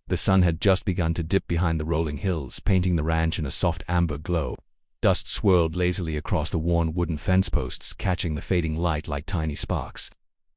The sun had just begun to dip behind the rolling hills, painting the ranch in a soft amber glow. Dust swirled lazily across the worn wooden fence posts, catching the fading light like tiny sparks.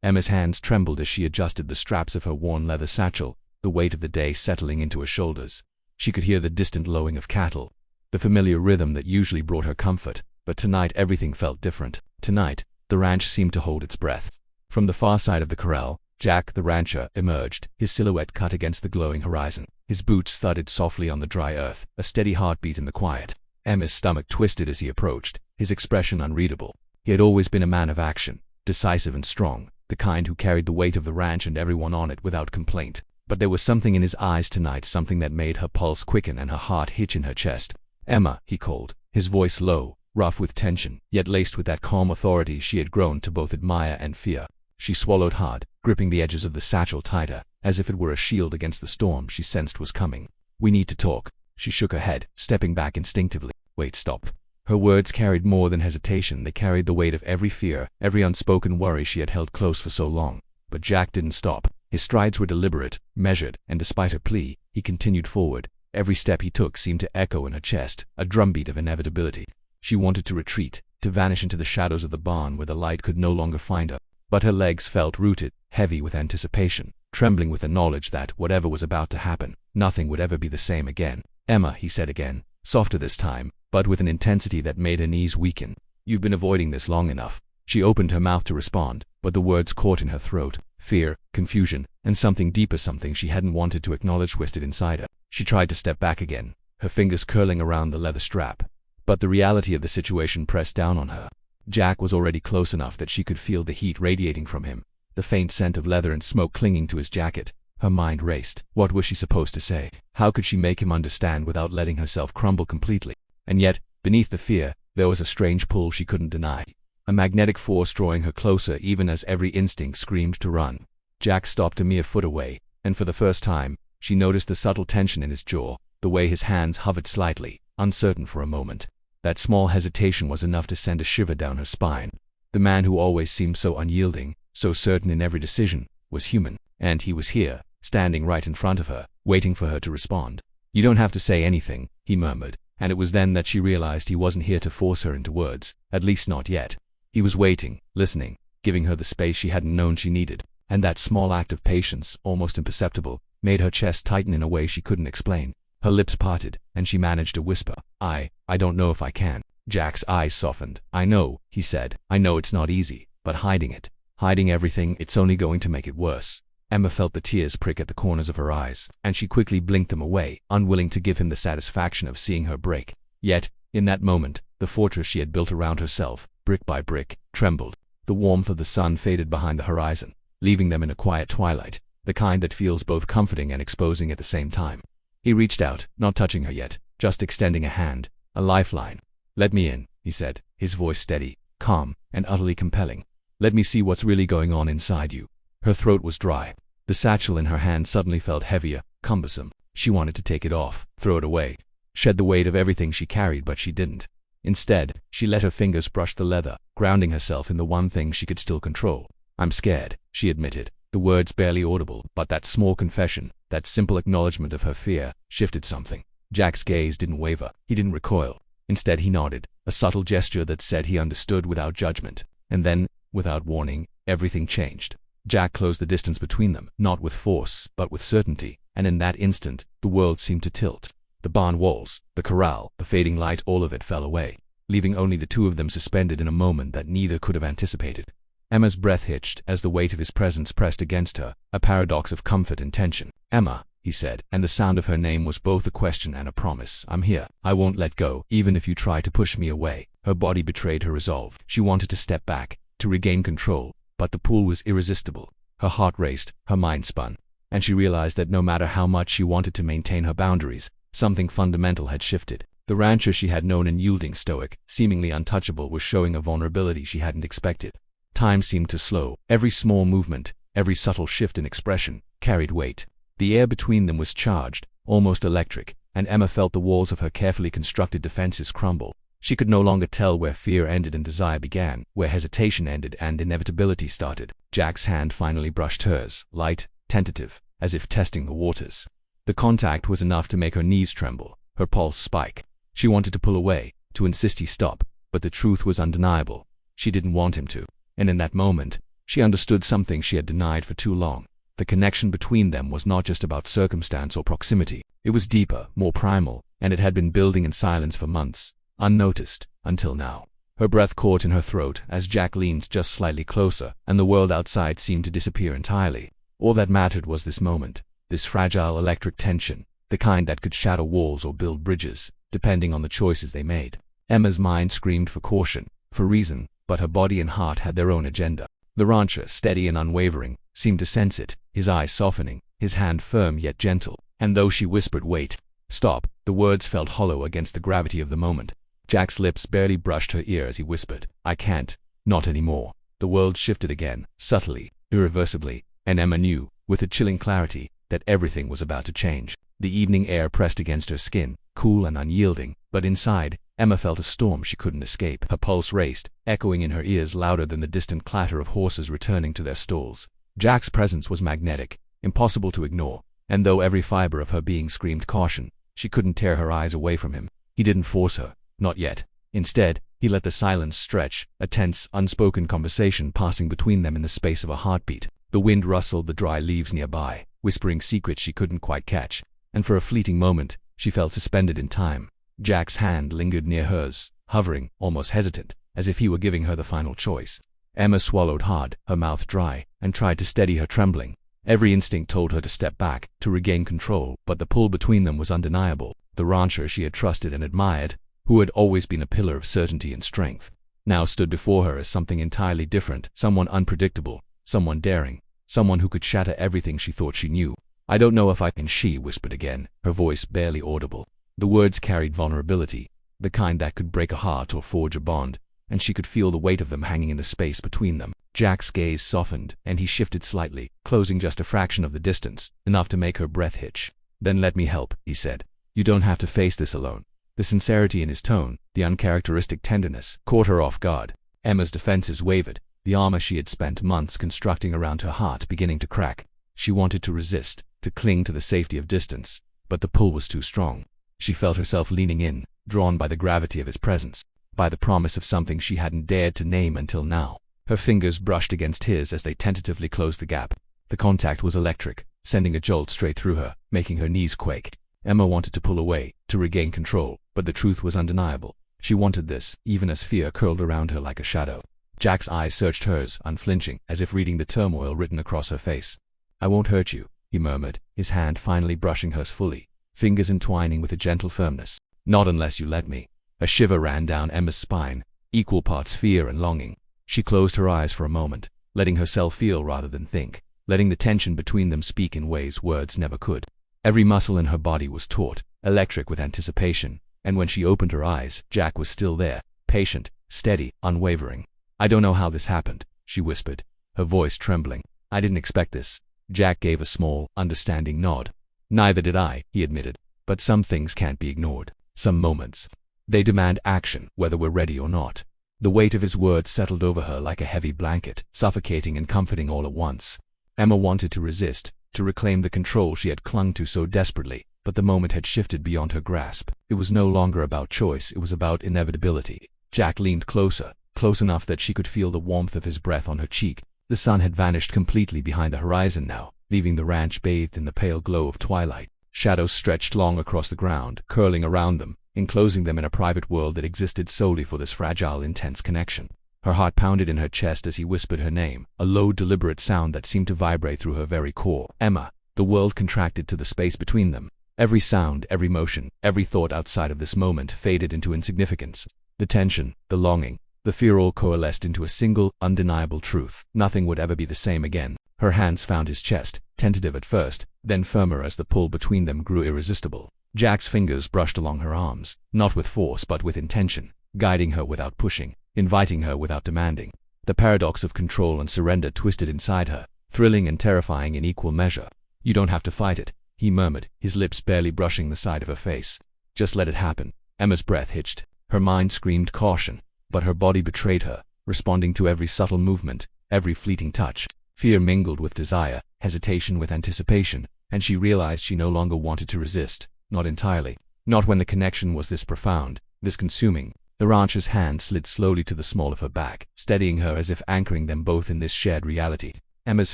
Emma's hands trembled as she adjusted the straps of her worn leather satchel, the weight of the day settling into her shoulders. She could hear the distant lowing of cattle, the familiar rhythm that usually brought her comfort, but tonight everything felt different. Tonight, the ranch seemed to hold its breath. From the far side of the corral, Jack, the rancher, emerged, his silhouette cut against the glowing horizon. His boots thudded softly on the dry earth, a steady heartbeat in the quiet. Emma's stomach twisted as he approached, his expression unreadable. He had always been a man of action, decisive and strong, the kind who carried the weight of the ranch and everyone on it without complaint. But there was something in his eyes tonight, something that made her pulse quicken and her heart hitch in her chest. "Emma," he called, his voice low, rough with tension, yet laced with that calm authority she had grown to both admire and fear. She swallowed hard, gripping the edges of the satchel tighter, as if it were a shield against the storm she sensed was coming. "We need to talk." She shook her head, stepping back instinctively. "Wait, stop." Her words carried more than hesitation. They carried the weight of every fear, every unspoken worry she had held close for so long. But Jack didn't stop. His strides were deliberate, measured, and despite her plea, he continued forward. Every step he took seemed to echo in her chest, a drumbeat of inevitability. She wanted to retreat, to vanish into the shadows of the barn where the light could no longer find her. But her legs felt rooted, heavy with anticipation, trembling with the knowledge that, whatever was about to happen, nothing would ever be the same again. "Emma," he said again, softer this time, but with an intensity that made her knees weaken. "You've been avoiding this long enough." She opened her mouth to respond, but the words caught in her throat. Fear, confusion, and something deeper, something she hadn't wanted to acknowledge twisted inside her. She tried to step back again, her fingers curling around the leather strap. But the reality of the situation pressed down on her. Jack was already close enough that she could feel the heat radiating from him, the faint scent of leather and smoke clinging to his jacket. Her mind raced. What was she supposed to say? How could she make him understand without letting herself crumble completely? And yet, beneath the fear, there was a strange pull she couldn't deny. A magnetic force drawing her closer even as every instinct screamed to run. Jack stopped a mere foot away, and for the first time, she noticed the subtle tension in his jaw, the way his hands hovered slightly, uncertain for a moment. That small hesitation was enough to send a shiver down her spine. The man who always seemed so unyielding, so certain in every decision, was human, and he was here, standing right in front of her, waiting for her to respond. "You don't have to say anything," he murmured, and it was then that she realized he wasn't here to force her into words, at least not yet. He was waiting, listening, giving her the space she hadn't known she needed, and that small act of patience, almost imperceptible, made her chest tighten in a way she couldn't explain. Her lips parted, and she managed to whisper, I don't know if I can." Jack's eyes softened. "I know," he said. "I know it's not easy, but hiding everything, it's only going to make it worse." Emma felt the tears prick at the corners of her eyes, and she quickly blinked them away, unwilling to give him the satisfaction of seeing her break. Yet, in that moment, the fortress she had built around herself, brick by brick, trembled. The warmth of the sun faded behind the horizon, leaving them in a quiet twilight, the kind that feels both comforting and exposing at the same time. He reached out, not touching her yet, just extending a hand, a lifeline. "Let me in," he said, his voice steady, calm, and utterly compelling. "Let me see what's really going on inside you." Her throat was dry. The satchel in her hand suddenly felt heavier, cumbersome. She wanted to take it off, throw it away, shed the weight of everything she carried, but she didn't. Instead, she let her fingers brush the leather, grounding herself in the one thing she could still control. "I'm scared," she admitted, the words barely audible, but that small confession, that simple acknowledgement of her fear, shifted something. Jack's gaze didn't waver. He didn't recoil. Instead, he nodded, a subtle gesture that said he understood without judgment. And then, without warning, everything changed. Jack closed the distance between them, not with force, but with certainty, and in that instant, the world seemed to tilt. The barn walls, the corral, the fading light, all of it fell away, leaving only the two of them suspended in a moment that neither could have anticipated. Emma's breath hitched as the weight of his presence pressed against her, a paradox of comfort and tension. "Emma," he said, and the sound of her name was both a question and a promise. "I'm here. I won't let go, even if you try to push me away." Her body betrayed her resolve. She wanted to step back, to regain control, but the pull was irresistible. Her heart raced, her mind spun, and she realized that no matter how much she wanted to maintain her boundaries, something fundamental had shifted. The rancher she had known unyielding, stoic, seemingly untouchable, was showing a vulnerability she hadn't expected. Time seemed to slow. Every small movement, every subtle shift in expression, carried weight. The air between them was charged, almost electric, and Emma felt the walls of her carefully constructed defenses crumble. She could no longer tell where fear ended and desire began, where hesitation ended and inevitability started. Jack's hand finally brushed hers, light, tentative, as if testing the waters. The contact was enough to make her knees tremble, her pulse spike. She wanted to pull away, to insist he stop, but the truth was undeniable. She didn't want him to. And in that moment, she understood something she had denied for too long. The connection between them was not just about circumstance or proximity. It was deeper, more primal, and it had been building in silence for months, unnoticed, until now. Her breath caught in her throat as Jack leaned just slightly closer, and the world outside seemed to disappear entirely. All that mattered was this moment, this fragile electric tension, the kind that could shatter walls or build bridges, depending on the choices they made. Emma's mind screamed for caution, for reason, but her body and heart had their own agenda. The rancher, steady and unwavering, seemed to sense it, his eyes softening, his hand firm yet gentle. And though she whispered, "Wait, stop," the words felt hollow against the gravity of the moment. Jack's lips barely brushed her ear as he whispered, "I can't, not anymore." The world shifted again, subtly, irreversibly, and Emma knew, with a chilling clarity, that everything was about to change. The evening air pressed against her skin, cool and unyielding, but inside, Emma felt a storm she couldn't escape. Her pulse raced, echoing in her ears louder than the distant clatter of horses returning to their stalls. Jack's presence was magnetic, impossible to ignore, and though every fiber of her being screamed caution, she couldn't tear her eyes away from him. He didn't force her, not yet. Instead, he let the silence stretch, a tense, unspoken conversation passing between them in the space of a heartbeat. The wind rustled the dry leaves nearby, whispering secrets she couldn't quite catch, and for a fleeting moment, she felt suspended in time. Jack's hand lingered near hers, hovering, almost hesitant, as if he were giving her the final choice. Emma swallowed hard, her mouth dry, and tried to steady her trembling. Every instinct told her to step back, to regain control, but the pull between them was undeniable. The rancher she had trusted and admired, who had always been a pillar of certainty and strength, now stood before her as something entirely different, someone unpredictable, someone daring, someone who could shatter everything she thought she knew. "I don't know if I can," she whispered again, her voice barely audible. The words carried vulnerability, the kind that could break a heart or forge a bond, and she could feel the weight of them hanging in the space between them. Jack's gaze softened, and he shifted slightly, closing just a fraction of the distance, enough to make her breath hitch. "Then let me help," he said. "You don't have to face this alone." The sincerity in his tone, the uncharacteristic tenderness, caught her off guard. Emma's defenses wavered, the armor she had spent months constructing around her heart beginning to crack. She wanted to resist, to cling to the safety of distance, but the pull was too strong. She felt herself leaning in, drawn by the gravity of his presence, by the promise of something she hadn't dared to name until now. Her fingers brushed against his as they tentatively closed the gap. The contact was electric, sending a jolt straight through her, making her knees quake. Emma wanted to pull away, to regain control, but the truth was undeniable. She wanted this, even as fear curled around her like a shadow. Jack's eyes searched hers, unflinching, as if reading the turmoil written across her face. "I won't hurt you," he murmured, his hand finally brushing hers fully, fingers entwining with a gentle firmness. "Not unless you let me." A shiver ran down Emma's spine, equal parts fear and longing. She closed her eyes for a moment, letting herself feel rather than think, letting the tension between them speak in ways words never could. Every muscle in her body was taut, electric with anticipation, and when she opened her eyes, Jack was still there, patient, steady, unwavering. "I don't know how this happened," she whispered, her voice trembling. "I didn't expect this." Jack gave a small, understanding nod. "Neither did I," he admitted, "but some things can't be ignored. Some moments. They demand action, whether we're ready or not." The weight of his words settled over her like a heavy blanket, suffocating and comforting all at once. Emma wanted to resist, to reclaim the control she had clung to so desperately, but the moment had shifted beyond her grasp. It was no longer about choice, it was about inevitability. Jack leaned closer, close enough that she could feel the warmth of his breath on her cheek. The sun had vanished completely behind the horizon now, leaving the ranch bathed in the pale glow of twilight. Shadows stretched long across the ground, curling around them, enclosing them in a private world that existed solely for this fragile, intense connection. Her heart pounded in her chest as he whispered her name, a low, deliberate sound that seemed to vibrate through her very core. "Emma." The world contracted to the space between them. Every sound, every motion, every thought outside of this moment faded into insignificance. The tension, the longing, the fear all coalesced into a single, undeniable truth. Nothing would ever be the same again. Her hands found his chest, tentative at first, then firmer as the pull between them grew irresistible. Jack's fingers brushed along her arms, not with force but with intention, guiding her without pushing, inviting her without demanding. The paradox of control and surrender twisted inside her, thrilling and terrifying in equal measure. "You don't have to fight it," he murmured, his lips barely brushing the side of her face. "Just let it happen." Emma's breath hitched. Her mind screamed caution, but her body betrayed her, responding to every subtle movement, every fleeting touch. Fear mingled with desire, hesitation with anticipation, and she realized she no longer wanted to resist, not entirely. Not when the connection was this profound, this consuming. The rancher's hand slid slowly to the small of her back, steadying her as if anchoring them both in this shared reality. Emma's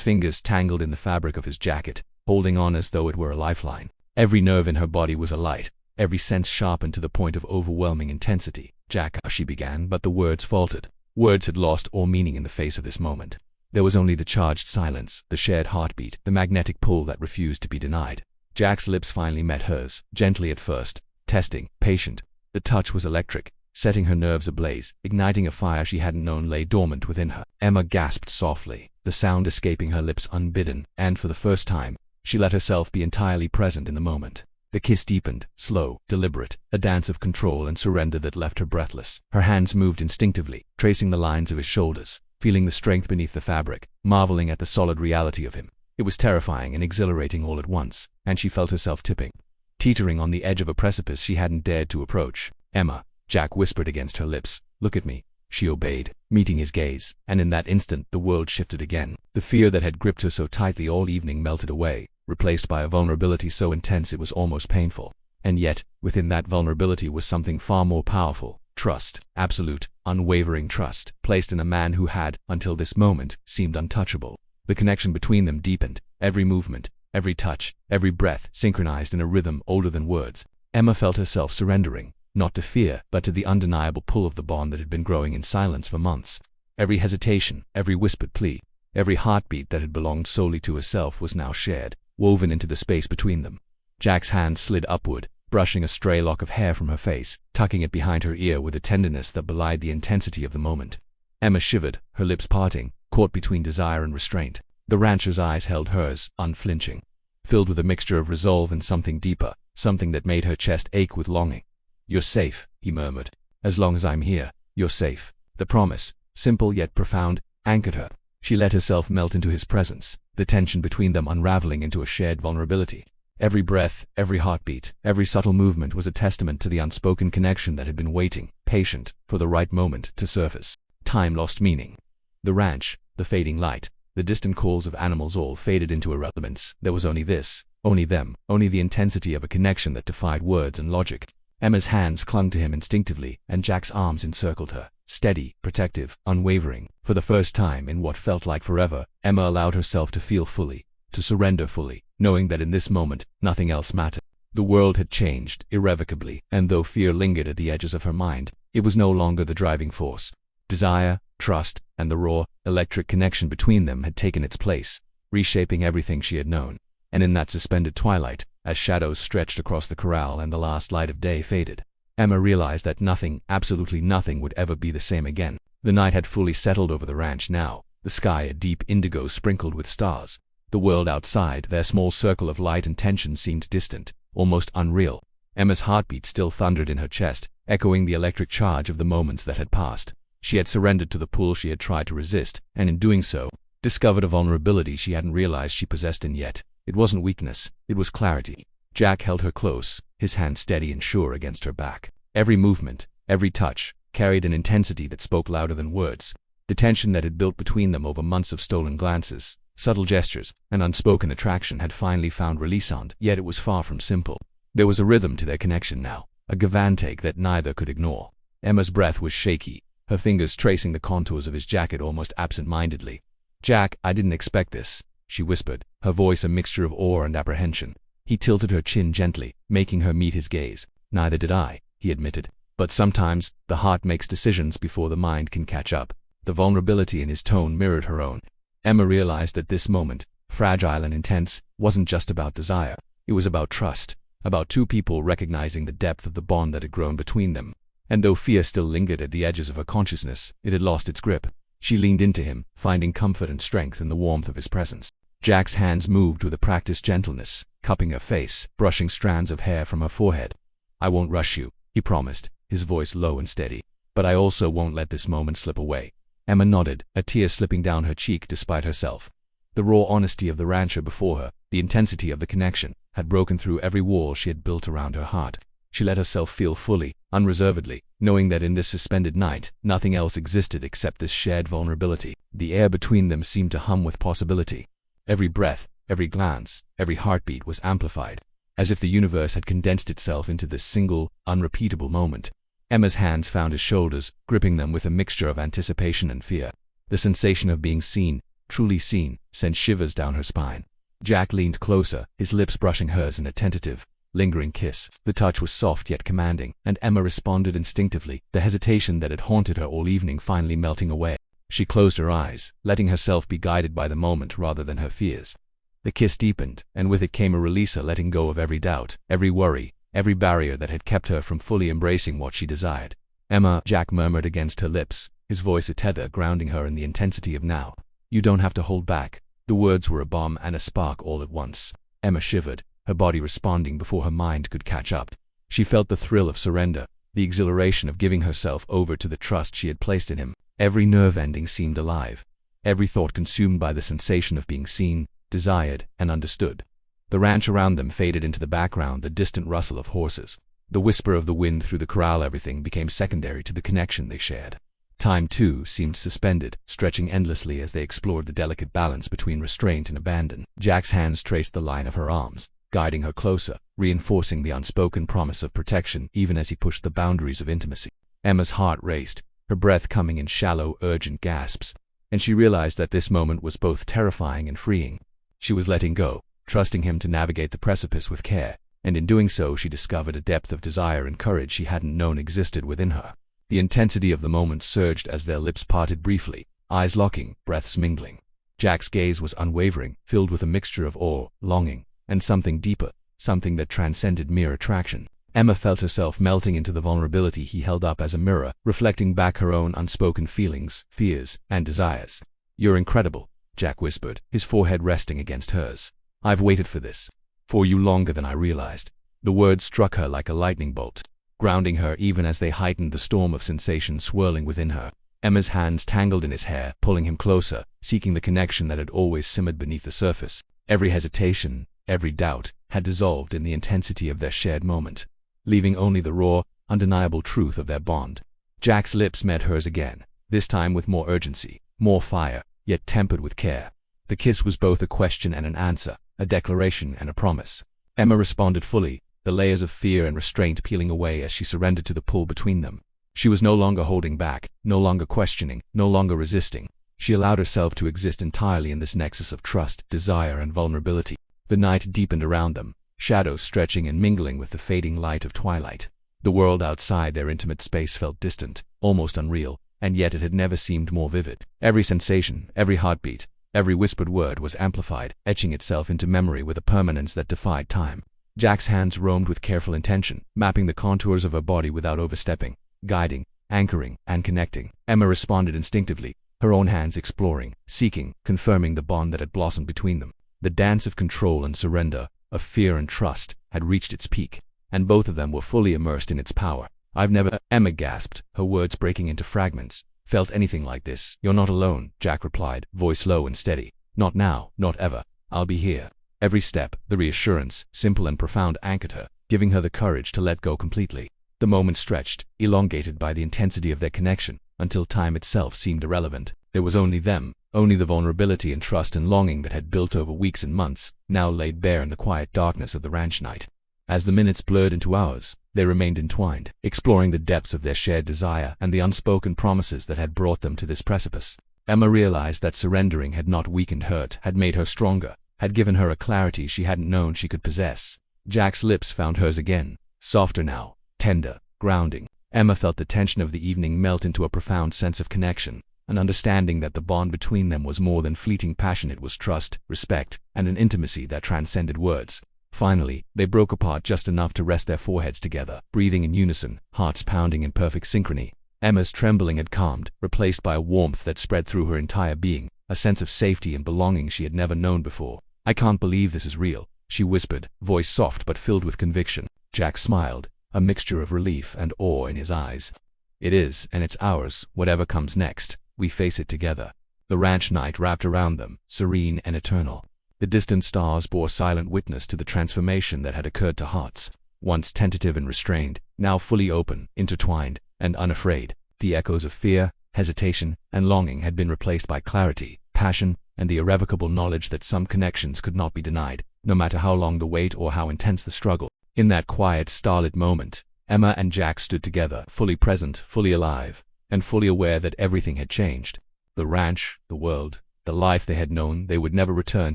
fingers tangled in the fabric of his jacket, holding on as though it were a lifeline. Every nerve in her body was alight, every sense sharpened to the point of overwhelming intensity. "Jack," she began, but the words faltered. Words had lost all meaning in the face of this moment. There was only the charged silence, the shared heartbeat, the magnetic pull that refused to be denied. Jack's lips finally met hers, gently at first, testing, patient. The touch was electric, setting her nerves ablaze, igniting a fire she hadn't known lay dormant within her. Emma gasped softly, the sound escaping her lips unbidden, and for the first time, she let herself be entirely present in the moment. The kiss deepened, slow, deliberate, a dance of control and surrender that left her breathless. Her hands moved instinctively, tracing the lines of his shoulders, feeling the strength beneath the fabric, marveling at the solid reality of him. It was terrifying and exhilarating all at once, and she felt herself tipping, teetering on the edge of a precipice she hadn't dared to approach. "Emma," Jack whispered against her lips. "Look at me." She obeyed, meeting his gaze, and in that instant the world shifted again. The fear that had gripped her so tightly all evening melted away, replaced by a vulnerability so intense it was almost painful. And yet, within that vulnerability was something far more powerful. Trust, absolute, unwavering trust, placed in a man who had, until this moment, seemed untouchable. The connection between them deepened, every movement, every touch, every breath synchronized in a rhythm older than words. Emma felt herself surrendering, not to fear, but to the undeniable pull of the bond that had been growing in silence for months. Every hesitation, every whispered plea, every heartbeat that had belonged solely to herself was now shared, woven into the space between them. Jack's hand slid upward, brushing a stray lock of hair from her face, tucking it behind her ear with a tenderness that belied the intensity of the moment. Emma shivered, her lips parting, caught between desire and restraint. The rancher's eyes held hers, unflinching, filled with a mixture of resolve and something deeper, something that made her chest ache with longing. "You're safe," he murmured. "As long as I'm here, you're safe." The promise, simple yet profound, anchored her. She let herself melt into his presence, the tension between them unraveling into a shared vulnerability. Every breath, every heartbeat, every subtle movement was a testament to the unspoken connection that had been waiting, patient, for the right moment to surface. Time lost meaning. The ranch, the fading light, the distant calls of animals all faded into irrelevance. There was only this, only them, only the intensity of a connection that defied words and logic. Emma's hands clung to him instinctively, and Jack's arms encircled her, steady, protective, unwavering. For the first time in what felt like forever, Emma allowed herself to feel fully, to surrender fully, knowing that in this moment, nothing else mattered. The world had changed, irrevocably, and though fear lingered at the edges of her mind, it was no longer the driving force. Desire, trust, and the raw, electric connection between them had taken its place, reshaping everything she had known. And in that suspended twilight, as shadows stretched across the corral and the last light of day faded, Emma realized that nothing, absolutely nothing, would ever be the same again. The night had fully settled over the ranch now, the sky a deep indigo sprinkled with stars. The world outside, their small circle of light and tension, seemed distant, almost unreal. Emma's heartbeat still thundered in her chest, echoing the electric charge of the moments that had passed. She had surrendered to the pull she had tried to resist, and in doing so, discovered a vulnerability she hadn't realized she possessed, and yet, it wasn't weakness, it was clarity. Jack held her close, his hand steady and sure against her back. Every movement, every touch, carried an intensity that spoke louder than words. The tension that had built between them over months of stolen glances, subtle gestures, and unspoken attraction had finally found release, and yet it was far from simple. There was a rhythm to their connection now, a give and take that neither could ignore. Emma's breath was shaky, her fingers tracing the contours of his jacket almost absent-mindedly. "Jack, I didn't expect this," she whispered, her voice a mixture of awe and apprehension. He tilted her chin gently, making her meet his gaze. "Neither did I," he admitted. "But sometimes, the heart makes decisions before the mind can catch up." The vulnerability in his tone mirrored her own. Emma realized that this moment, fragile and intense, wasn't just about desire. It was about trust, about two people recognizing the depth of the bond that had grown between them. And though fear still lingered at the edges of her consciousness, it had lost its grip. She leaned into him, finding comfort and strength in the warmth of his presence. Jack's hands moved with a practiced gentleness, cupping her face, brushing strands of hair from her forehead. "I won't rush you," he promised, his voice low and steady. "But I also won't let this moment slip away." Emma nodded, a tear slipping down her cheek despite herself. The raw honesty of the rancher before her, the intensity of the connection, had broken through every wall she had built around her heart. She let herself feel fully, unreservedly, knowing that in this suspended night, nothing else existed except this shared vulnerability. The air between them seemed to hum with possibility. Every breath, every glance, every heartbeat was amplified, as if the universe had condensed itself into this single, unrepeatable moment. Emma's hands found his shoulders, gripping them with a mixture of anticipation and fear. The sensation of being seen, truly seen, sent shivers down her spine. Jack leaned closer, his lips brushing hers in a tentative, lingering kiss. The touch was soft yet commanding, and Emma responded instinctively, the hesitation that had haunted her all evening finally melting away. She closed her eyes, letting herself be guided by the moment rather than her fears. The kiss deepened, and with it came a release, a letting go of every doubt, every worry, every barrier that had kept her from fully embracing what she desired. "Emma," Jack murmured against her lips, his voice a tether grounding her in the intensity of now. "You don't have to hold back." The words were a bomb and a spark all at once. Emma shivered, her body responding before her mind could catch up. She felt the thrill of surrender, the exhilaration of giving herself over to the trust she had placed in him. Every nerve ending seemed alive, every thought consumed by the sensation of being seen, desired, and understood. The ranch around them faded into the background, the distant rustle of horses, the whisper of the wind through the corral. Everything became secondary to the connection they shared. Time, too, seemed suspended, stretching endlessly as they explored the delicate balance between restraint and abandon. Jack's hands traced the line of her arms, guiding her closer, reinforcing the unspoken promise of protection even as he pushed the boundaries of intimacy. Emma's heart raced, her breath coming in shallow, urgent gasps, and she realized that this moment was both terrifying and freeing. She was letting go, trusting him to navigate the precipice with care, and in doing so she discovered a depth of desire and courage she hadn't known existed within her. The intensity of the moment surged as their lips parted briefly, eyes locking, breaths mingling. Jack's gaze was unwavering, filled with a mixture of awe, longing, and something deeper, something that transcended mere attraction. Emma felt herself melting into the vulnerability he held up as a mirror, reflecting back her own unspoken feelings, fears, and desires. "You're incredible," Jack whispered, his forehead resting against hers. "I've waited for this. For you longer than I realized." The words struck her like a lightning bolt, grounding her even as they heightened the storm of sensation swirling within her. Emma's hands tangled in his hair, pulling him closer, seeking the connection that had always simmered beneath the surface. Every hesitation, every doubt, had dissolved in the intensity of their shared moment, leaving only the raw, undeniable truth of their bond. Jack's lips met hers again, this time with more urgency, more fire, yet tempered with care. The kiss was both a question and an answer, a declaration and a promise. Emma responded fully, the layers of fear and restraint peeling away as she surrendered to the pull between them. She was no longer holding back, no longer questioning, no longer resisting. She allowed herself to exist entirely in this nexus of trust, desire, and vulnerability. The night deepened around them, shadows stretching and mingling with the fading light of twilight. The world outside their intimate space felt distant, almost unreal, and yet it had never seemed more vivid. Every sensation, every heartbeat, every whispered word was amplified, etching itself into memory with a permanence that defied time. Jack's hands roamed with careful intention, mapping the contours of her body without overstepping, guiding, anchoring, and connecting. Emma responded instinctively, her own hands exploring, seeking, confirming the bond that had blossomed between them. The dance of control and surrender, of fear and trust, had reached its peak, and both of them were fully immersed in its power. "I've never," Emma gasped, her words breaking into fragments, "felt anything like this." "You're not alone," Jack replied, voice low and steady. "Not now, not ever. I'll be here." Every step, the reassurance, simple and profound, anchored her, giving her the courage to let go completely. The moment stretched, elongated by the intensity of their connection, until time itself seemed irrelevant. There was only them, only the vulnerability and trust and longing that had built over weeks and months, now laid bare in the quiet darkness of the ranch night. As the minutes blurred into hours, they remained entwined, exploring the depths of their shared desire and the unspoken promises that had brought them to this precipice. Emma realized that surrendering had not weakened her, had made her stronger, had given her a clarity she hadn't known she could possess. Jack's lips found hers again, softer now, tender, grounding. Emma felt the tension of the evening melt into a profound sense of connection, an understanding that the bond between them was more than fleeting passion. It was trust, respect, and an intimacy that transcended words. Finally, they broke apart just enough to rest their foreheads together, breathing in unison, hearts pounding in perfect synchrony. Emma's trembling had calmed, replaced by a warmth that spread through her entire being, a sense of safety and belonging she had never known before. "I can't believe this is real," she whispered, voice soft but filled with conviction. Jack smiled, a mixture of relief and awe in his eyes. "It is, and it's ours, whatever comes next. We face it together." The ranch night wrapped around them, serene and eternal. The distant stars bore silent witness to the transformation that had occurred to hearts, once tentative and restrained, now fully open, intertwined, and unafraid. The echoes of fear, hesitation, and longing had been replaced by clarity, passion, and the irrevocable knowledge that some connections could not be denied, no matter how long the wait or how intense the struggle. In that quiet, starlit moment, Emma and Jack stood together, fully present, fully alive, and fully aware that everything had changed. The ranch, the world, the life they had known, they would never return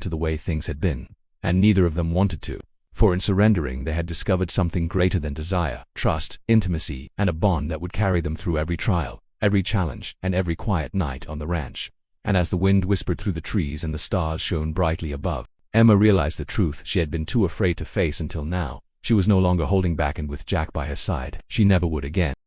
to the way things had been, and neither of them wanted to. For in surrendering, they had discovered something greater than desire, trust, intimacy, and a bond that would carry them through every trial, every challenge, and every quiet night on the ranch. And as the wind whispered through the trees and the stars shone brightly above, Emma realized the truth she had been too afraid to face until now. She was no longer holding back, and with Jack by her side, she never would again.